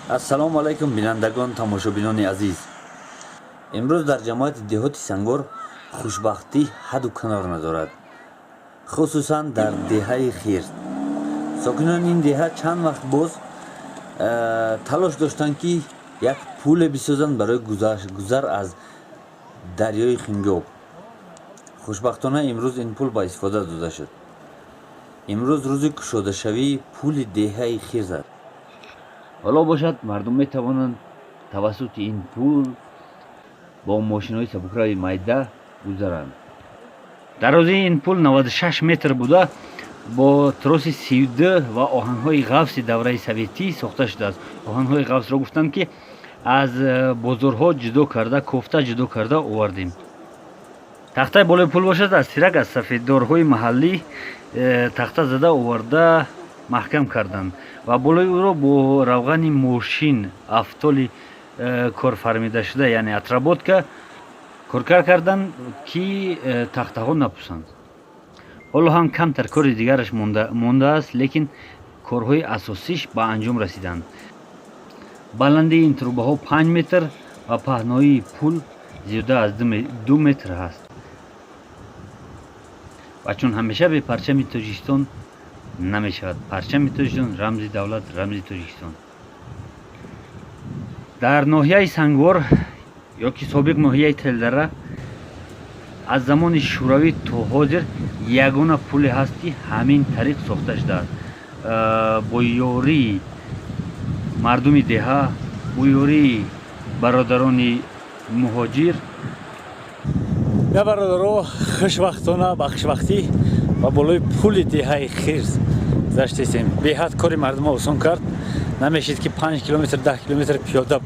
ассалому алайкум бинандагон тамошобинони азиз. имрӯз дар ҷамоати деҳоти Сангор хушбахтӣ ҳадду канор надорад, хусусан дар деҳаи Хирс. сокинони ин деҳа чанд вақт боз талош доштанд ки як пуле бисозанд барои гузар аз дарёи Хингоб. хушбахтона имрӯз ин пул ба истифода дода шуд. имрӯз рӯзи кушодашавии пули деҳаи Хирс аст. ҳоло бошад мардум метавонанд тавассути ин пул бо мошинҳои сабукрави майда гузаранд. дарозии ин пул 96 метр буда бо троси 32 ва оҳанҳои ғафси давраи советӣ сохта шудааст. оҳанҳои ғафсро гуфтанд ки аз бозорҳо ҷудо карда, кофта ҷудо карда овардем. тахтаи болои пул бошад аз сирак аз сафеддорҳои маҳаллӣ тахта зада оварда маҳкам карданд ва болои ӯро бо равғани мошин автоли корфармидашуда яъне отработка коркар карданд ки тахтаҳо напусанд. ҳоло ҳам камтар кори дигараш мондааст, лекин корҳои асосиш ба анҷом расиданд. баландии ин трубаҳо 5 метр ва паҳноии пул зиёда аз 2 метр ҳаст. ва чун ҳамеша бе парчами Тоҷикистон намешавад. парчами Тоҷикистон рамзи давлат, рамзи Тоҷикистон. дар ноҳияи Сангор ё ки собиқ ноҳияи Телдара аз замони шӯравӣ то ҳозир ягона пуле ҳаст ки ҳамин тариқ сохта шудааст. бо ёрии мардуми деҳа, бо ёрии бародарони муҳоҷир. я бародаро, хушбахтона ба хушбахтӣ ва болои пули деҳаи Хирс гузаштем. беҳад кори мардумо осон кард. намешид ки 5 километр 10 километр пиёда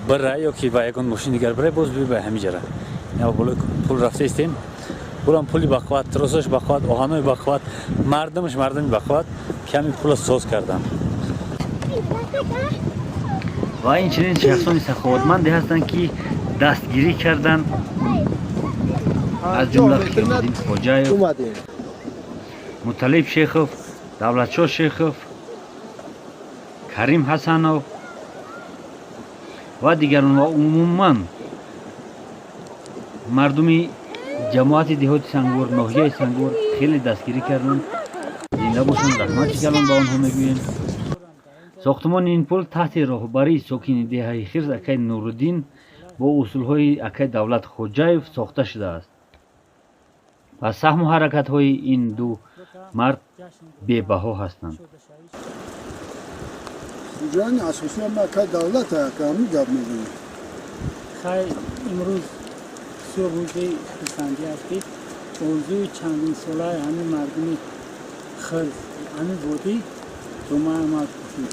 бира ё ки ба ягон мошини дигар бира, боз биба ҳамиҷара. я болои пул рафтаистем. пулам пули бақувват, тросош бақувват, оҳанои бақувват, мардумаш мардуми бақувват ки ҳамин пула соз карданд. ва инчунин шахсони саховатманде ҳастанд ки дастгирӣ карданд. аз ҷумла Хиёмиддин Хоҷаев, Муталиб Шехов, Давлатшоҳ Шехов, Карим Ҳасанов ва дигарон ва умуман мардуми ҷамоати деҳоти Сангор, ноҳияи Сангор хеле дастгирӣ карданд. зинда бошанд, раҳмати калон ба онҳо мегӯем. сохтмони ин пул таҳти роҳбарии сокини деҳаи Хирс акай Нуруддин бо усулҳои акай Давлат Хоҷаев сохта шудааст ва саҳму ҳаракатҳои ин ду мард бебаҳо ҳастанд. ҷони асосия акай давлат ҳамин гап мегӯем. хай имрӯз бисёр рӯзи хурсандӣ аст ки орзуи чандин солаи ҳамин мардуми Хирс, ҳамин водӣ ҷомаи амал кушид.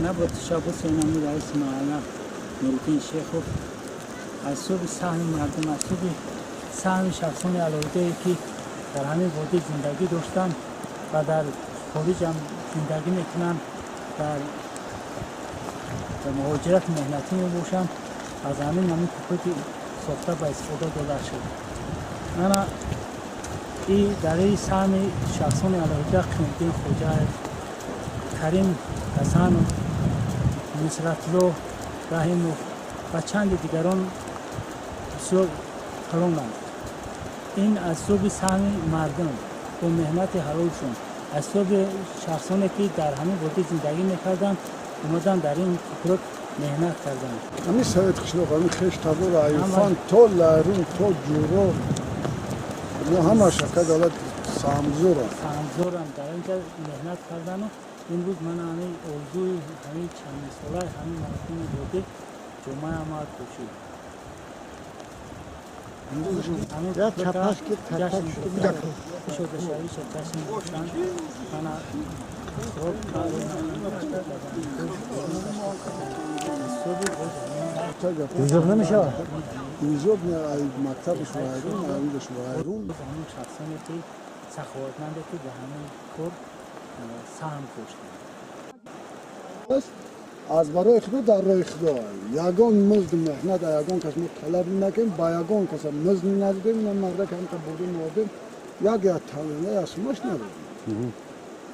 на ба ташаббуси ҳамин раиси маҳалла Нуруддин Шехов аз сӯби саҳми мардум, аз сӯби саҳми шахсони алоҳидае ки дар ҳамин водӣ зиндагӣ доштанд ва дар хориҷ ҳам зиндагӣ мекунанд, дар муҳоҷират меҳнатӣ мебошанд, аз ҳамин пулҳои сохта ба истифода дода шуд. ана дар ин саҳми шахсони алоҳида Хиёмиддин Хоҷаев, Карим Ҳасанов, Нусратлоҳ Раҳимов ва чанди дигарон бисёр калонанд. ин аз сӯби саҳми мардум бо меҳнати ҳалолшон, аз сӯби шахсоне ки дар ҳамин водӣ зиндагӣ мекарданд, омаданд дар ин пулот меҳнат карданд. ҳамин совет қишлоқ, ҳамин хештабор, аюфан то ларун то ҷуро ҳамаш акай давлат саҳмзоранд дар инҷа меҳнат кардану имрӯз ман ҳамин орзуи ҳамин чандин солаи ҳамин мардуми водӣ ҷомаи амал кушид. инҷоб намешавад. инҷоб мактабаш вайрун, авидаш вайрун. ҳамин шахсоне ки саховатманде ки ба ҳамин кор саҳм доштанд. аз барои худо дар роҳи худо ягон музду меҳнат ягон кас мо талаб накунем, ба ягон кас музд надодем. ин мағда ки ҳамта бурдем надодем, як тавина асмош надодем.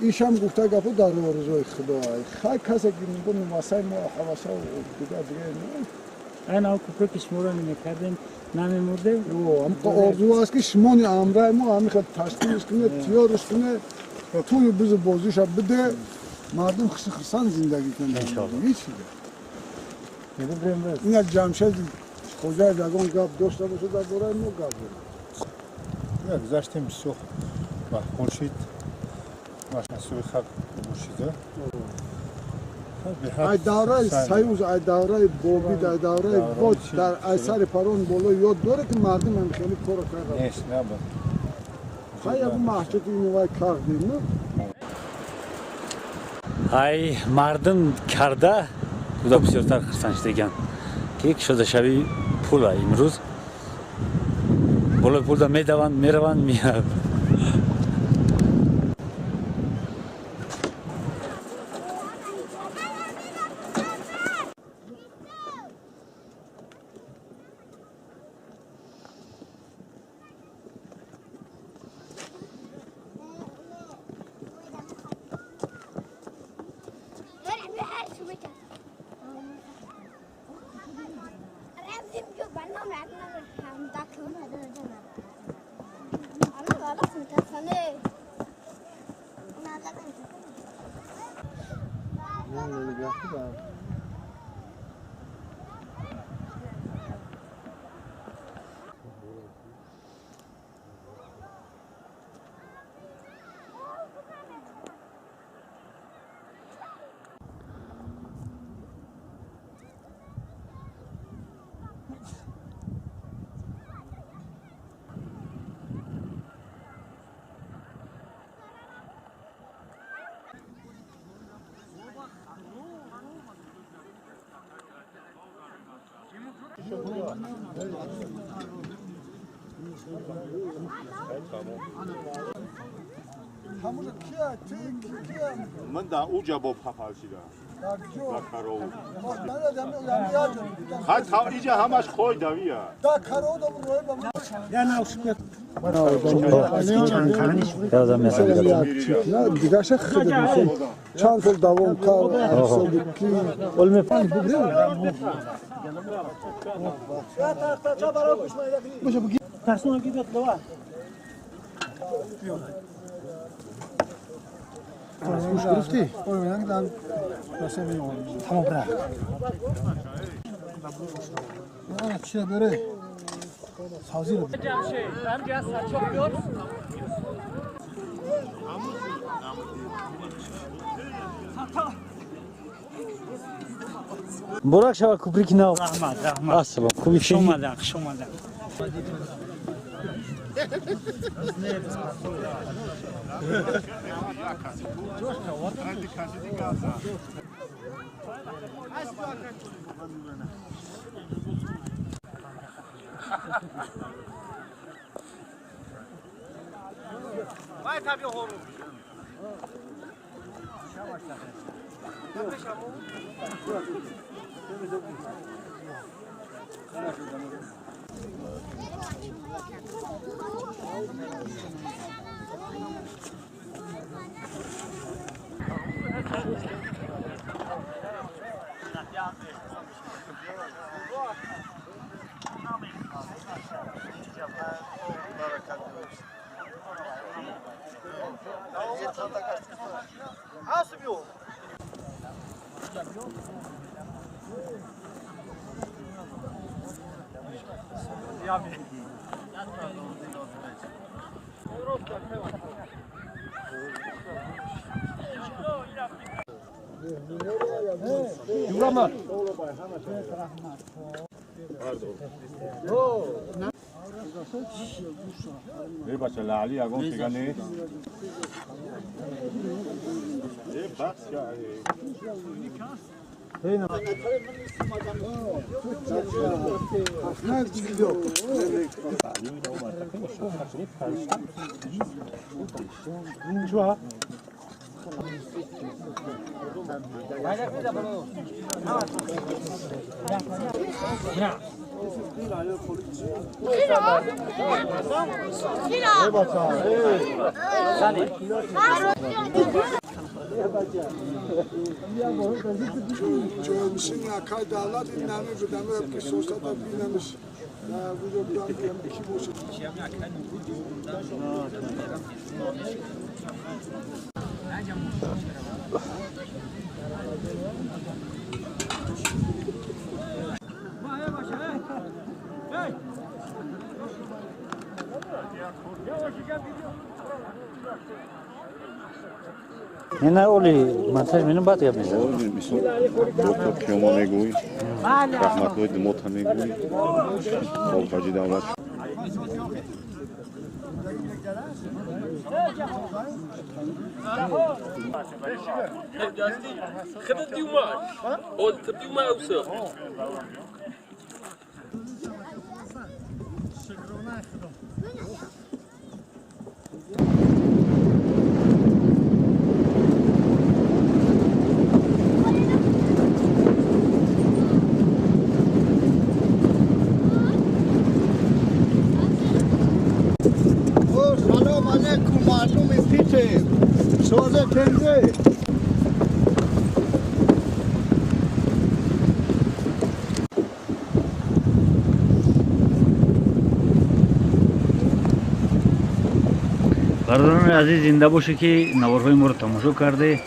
ایشم گفته گفتو در آرزوی خدا خیلی کسی که میگن واسه ما حواسا و دیگه نه این کوپه که شما رو نمیکردیم نمیمورده هم آرزو است که شمانی امره ما همی خود تشکیلش کنه تیارش کنه توی بز بازیش بده مردم خرسان زندگی کنه هیچ دیگه این از جمشید خوجای دگان گپ داشته باشه در باره ما گپ داره گذاشتیم صبح و خورشید ماشین سوی خط بوشیده ای دوره سیوز ای دوره بابی ای دوره بود در اثر پرون بالا یاد داره که مردم هم خیلی کار کرده نیست نبود خیلی محجوب این وای کردیم نه ای مردم کرده خدا بسیارتر خرسان شدگان که یک شده شوی پول امروز بالا پول دا میدوند میروند میاد همون کیا کیا من در او جواب پرسیدم در جو در کرو من یاد خط اینجا همش خوی دویه در کرو دم روی با من یادم میاد نه دیگه شه خیلی چند سال دوام کار سالکی علم فن ترسون گیرت لوا خوش گرفتی؟ اوه دان تمام برای نه چیه بره سازی رو برای شما کوپریک نو رحمت اصلا خوبی شما ای بچه لالی اگون دیگه نیست ای بخش نه Çoğumuşun ya kaydalar dinlemi budamı ki sosyal da bilmemiş. Ya bu yoldan bir iki boşu. نه اولی منتج منو بعد یا میزه میسون دکتر کیومانگوی رحمت‌الله دموتانگوی خالقجی دولت خدت يوما او تبدي ما اوسه سلام علیکم مردم پیته سازه کنده برادران عزیز زنده باشه که نوارهای ما رو تماشا کرده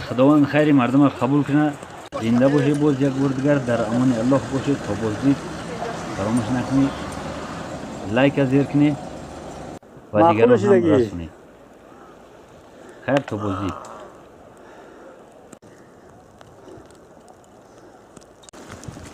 خداوند خیر مردم رو قبول کنه زنده باشه باز یک بار دیگر در امان الله باشه تا بازدید فراموش نکنی لایک از زیر کنی و دیگران هم رسونی خیر تا بازدید